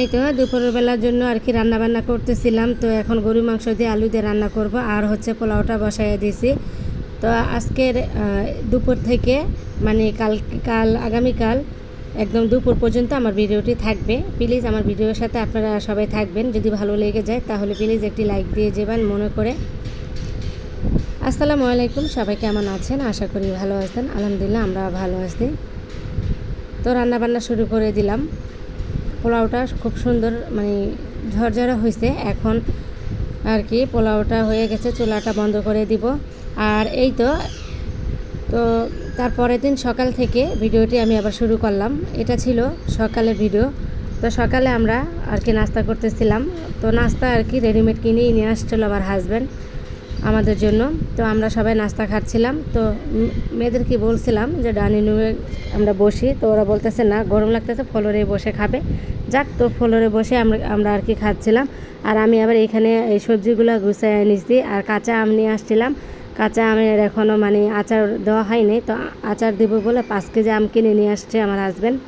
এই তো দুপুরের বেলার জন্য আর কি রান্না বান্না করতেছিলাম। তো এখন গরু মাংস দিয়ে আলু দিয়ে রান্না করব, আর হচ্ছে পোলাওটা বসাইয়া দিয়েছি। তো আজকের দুপুর থেকে মানে কাল আগামীকাল একদম দুপুর পর্যন্ত আমার ভিডিওটি থাকবে। প্লিজ আমার ভিডিওর সাথে আপনারা সবাই থাকবেন। যদি ভালো লেগে যায় তাহলে প্লিজ একটি লাইক দিয়ে যাবেন মনে করে। আসসালামু আলাইকুম, সবাই কেমন আছেন? আশা করি ভালো আছেন। আলহামদুলিল্লাহ আমরা ভালো আছি। তো রান্না বান্না শুরু করে দিলাম। পোলাওটা খুব সুন্দর মানে ঝরঝরে হয়েছে। এখন আর কি পোলাওটা হয়ে গেছে, চুলাটা বন্ধ করে দিব। আর এই তো তারপরের দিন সকাল থেকে ভিডিওটি আমি আবার শুরু করলাম। এটা ছিল সকালের ভিডিও। তো সকালে আমরা আর কি নাস্তা করতেছিলাম। তো নাস্তা আর কি রেডিমেড কিনেই নিয়ে আসছিলো আমার হাজব্যান্ড আমাদের জন্য। তো আমরা সবাই নাস্তা খাচ্ছিলাম। তো মেয়েদেরকে বলছিলাম যে ডাইনিং রুমে আমরা বসি। তো ওরা বলতেছে না, গরম লাগতেছে, ফ্লোরে বসে খাবে। যাক, তো ফ্লোরে বসে আমরা আর কি খাচ্ছিলাম। আর আমি আবার এখানে এই সবজিগুলো গুছিয়ে নিছি। আর কাঁচা আম নিয়ে আসছিলাম। কাঁচা আমের এখনও মানে আচার দেওয়া হয়নি। তো আচার দেবো বলে 5 কেজি আম কিনে নিয়ে আসছে আমার হাজব্যান্ড।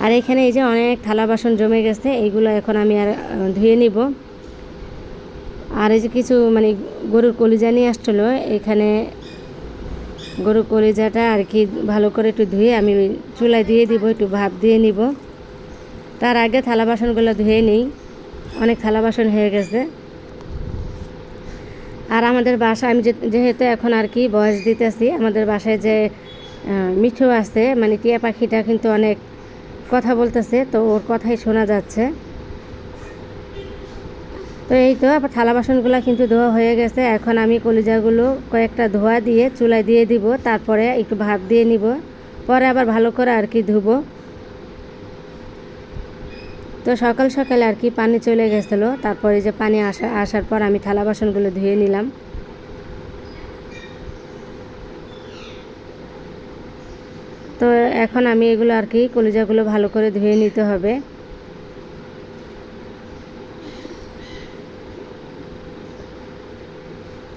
আর এখানে এই যে অনেক থালা বাসন জমে গেছে, এইগুলো এখন আমি আর ধুয়ে নিব। আর এই যে কিছু মানে গরুর কলিজা নিয়ে আসছিলো, এখানে গরুর কলিজাটা আর কি ভালো করে একটু ধুয়ে আমি চুলায় দিয়ে দিব, একটু ভাপ দিয়ে নিব। তার আগে থালা বাসনগুলো ধুয়ে নিই, অনেক থালা বাসন হয়ে গেছে। আর আমাদের বাসায় আমি যেহেতু এখন আর কি বয়স দিতেছি, আমাদের বাসায় যে মিঠু আছে মানে টিয়া পাখিটা কিন্তু অনেক কথা বলতেছে, তো ওর কথাই শোনা যাচ্ছে। তো এই তো থালা বাসনগুলো কিন্তু ধোয়া হয়ে গেছে। এখন আমি কলিজাগুলো কয়েকটা ধোয়া দিয়ে চুলায় দিয়ে দিব, তারপরে একটু ভাপ দিয়ে নিব, পরে আবার ভালো করে আর কি ধুবো। তো সকাল সকালে আর কি পানি চলে গেছিলো, তারপরে যে পানি আসার পর আমি থালা বাসনগুলো ধুয়ে নিলাম। তো এখন আমি এগুলো আর কি কলিজাগুলো ভালো করে ধুয়ে নিতে হবে।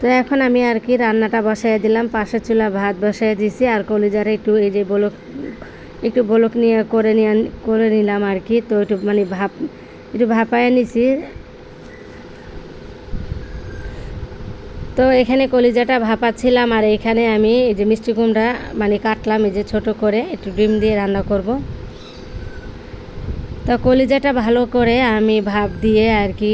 তো এখন আমি আর কি রান্নাটা বসাই দিলাম। পাশের চুলা ভাত বসাই দিয়েছি। আর কলিজারে একটু এই যে বলক নিয়ে করে নিলাম আর কি। তো একটু ভাপায় নিছি। তো এখানে কলিজাটা ভাপাচ্ছিলাম। আর এখানে আমি এই যে মিষ্টি কুমড়া মানে কাটলাম এই যে ছোট করে, একটু ডিম দিয়ে রান্না করব। তো কলিজাটা ভালো করে আমি ভাপ দিয়ে আর কি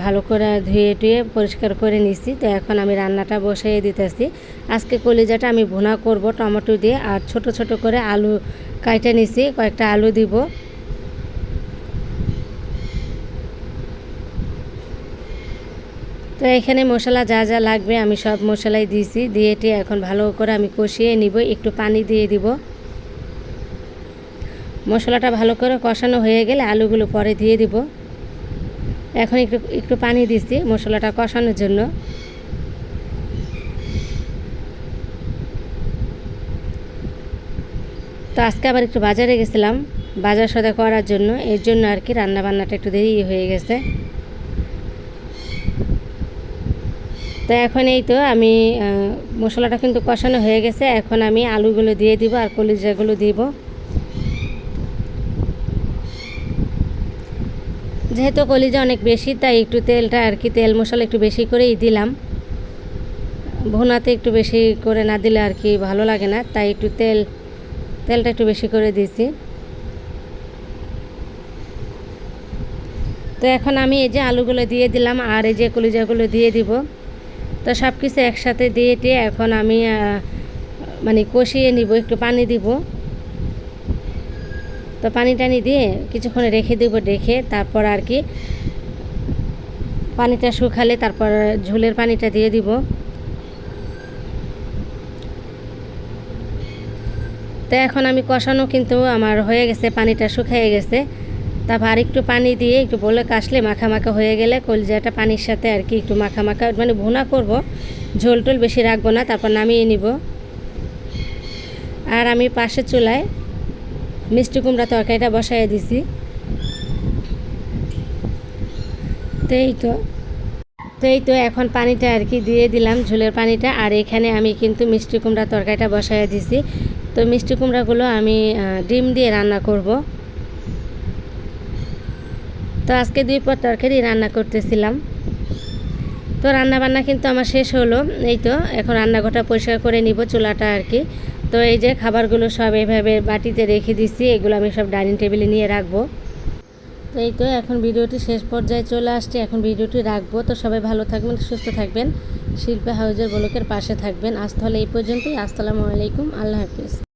ভালো করে ধুয়ে টুয়ে পরিষ্কার করে নিছি। তো এখন আমি রান্নাটা বসিয়ে দিতেছি। আজকে কলিজাটা আমি ভুনা করব টমেটো দিয়ে। আর ছোট ছোট করে আলু কাইটে নিছি, কয়েকটা আলু দিব। তো এখানে মশলা যা যা লাগবে আমি সব মশলাই দিয়েছি, দিয়ে এখন ভালো করে আমি কষিয়ে নিব। একটু পানি দিয়ে দিব। মশলাটা ভালো করে কষানো হয়ে গেলে আলুগুলো পরে দিয়ে দিব। এখন একটু পানি দিচ্ছি মশলাটা কষানোর জন্য। তো আজকে আবার একটু বাজারে গেছিলাম বাজার সদাই করার জন্য, এর জন্য আর কি রান্না বান্নাটা একটু দেরি হয়ে গেছে। তো এখন এই তো আমি মশলাটা কিন্তু কষানো হয়ে গেছে। এখন আমি আলুগুলো দিয়ে দিব আর কলিজাগুলো দিব। যেহেতু কলিজা অনেক বেশি, তাই একটু তেলটা আর কি তেল মশলা একটু বেশি করেই দিলাম। ভুনাতে একটু বেশি করে না দিলে আর কি ভালো লাগে না, তাই একটু তেলটা একটু বেশি করে দিয়েছি। তো এখন আমি এই যে আলুগুলো দিয়ে দিলাম আর এই যে কলিজাগুলো দিয়ে দিব। তো সব কিছু একসাথে দিয়ে এখন আমি মানে কষিয়ে নিব, একটু পানি দিব। তো পানি টানি দিয়ে কিছুক্ষণ রেখে দেবো, রেখে তারপর আর কি পানিটা শুকালে তারপর ঝোলের পানিটা দিয়ে দিব। তো এখন আমি কষানো কিন্তু আমার হয়ে গেছে, পানিটা শুকিয়ে গেছে। তারপর আর একটু পানি দিয়ে একটু বলে কাশলে মাখা মাখা হয়ে গেলে কলিজাটা পানির সাথে আর কি একটু মাখা মাখা মানে ভুনা করব, ঝোল টোল বেশি রাখবো না, তারপর নামিয়ে নিব। আর আমি পাশের চুলায় মিষ্টি কুমড়া তরকারিটা বসাই দিছি। তো এই তো এখন পানিটা আর কি দিয়ে দিলাম, ঝোলের পানিটা। আর এখানে আমি কিন্তু মিষ্টি কুমড়া তরকারিটা বসাই দিছি। তো মিষ্টি কুমড়াগুলো আমি ডিম দিয়ে রান্না করব। তো আজকে 2 পদ তরকারি রান্না করতেছিলাম। তো রান্নাবান্না কিন্তু আমার শেষ হলো। এই তো এখন রান্নাঘরটা পরিষ্কার করে নিব, চুলাটা আর কি। তো এই যে খাবারগুলো সব এভাবে বাটিতে রেখে দিছি, এগুলো আমি সব ডাইনিং টেবিলে নিয়ে রাখবো। তো এই তো এখন ভিডিওটি শেষ পর্যায়ে চলে আসছে, এখন ভিডিওটি রাখবো। তো সবাই ভালো থাকবেন, সুস্থ থাকবেন, শিল্পী হাউজের ব্লকের পাশে থাকবেন। আজ তাহলে এই পর্যন্তই। আসসালামু আলাইকুম, আল্লাহ হাফিজ।